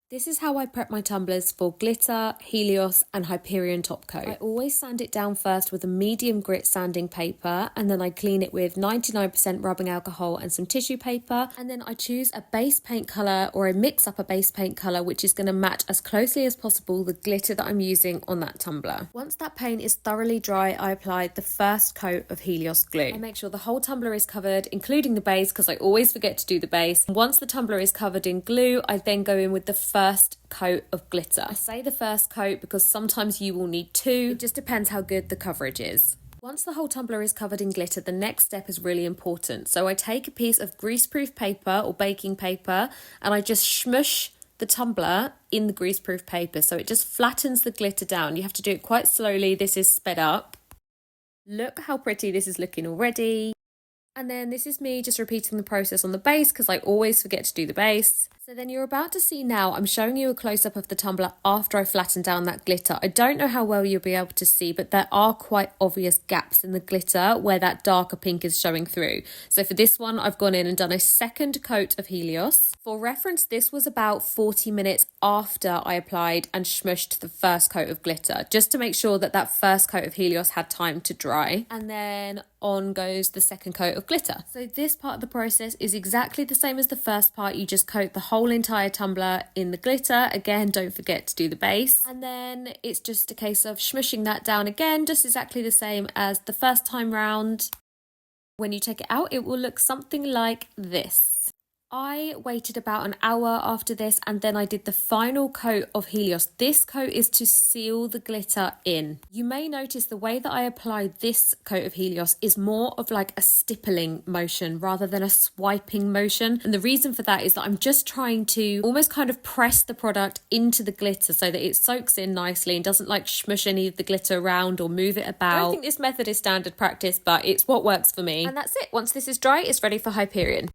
This is how I prep my tumblers for glitter, Helios and Hyperion top coat. I always sand it down first with a medium grit sanding paper, and then I clean it with 99% rubbing alcohol and some tissue paper, and then I choose a base paint colour, or I mix up a base paint colour which is going to match as closely as possible the glitter that I'm using on that tumbler. Once that paint is thoroughly dry, I apply the first coat of Helios glue. I make sure the whole tumbler is covered, including the base, because I always forget to do the base. Once the tumbler is covered in glue, I then go in with the first coat of glitter. I say the first coat because sometimes you will need two. It just depends how good the coverage is. Once the whole tumbler is covered in glitter, the next step is really important. So I take a piece of greaseproof paper or baking paper and I just smush the tumbler in the greaseproof paper, so it just flattens the glitter down. You have to do it quite slowly. This is sped up. Look how pretty this is looking already. And then this is me just repeating the process on the base because I always forget to do the base. So then you're about to see now, I'm showing you a close-up of the tumbler after I flatten down that glitter. I don't know how well you'll be able to see, but there are quite obvious gaps in the glitter where that darker pink is showing through. So for this one, I've gone in and done a second coat of Helios. For reference, this was about 40 minutes after I applied and smushed the first coat of glitter, just to make sure that that first coat of Helios had time to dry. And then on goes the second coat of glitter. So this part of the process is exactly the same as the first part. You just coat the whole entire tumbler in the glitter. Again, don't forget to do the base. And then it's just a case of smushing that down again, just exactly the same as the first time round. When you take it out, it will look something like this. I waited about an hour after this and then I did the final coat of Helios. This coat is to seal the glitter in. You may notice the way that I applied this coat of Helios is more of like a stippling motion rather than a swiping motion. And the reason for that is that I'm just trying to almost kind of press the product into the glitter so that it soaks in nicely and doesn't like smush any of the glitter around or move it about. I don't think this method is standard practice, but it's what works for me. And that's it. Once this is dry, it's ready for Hyperion.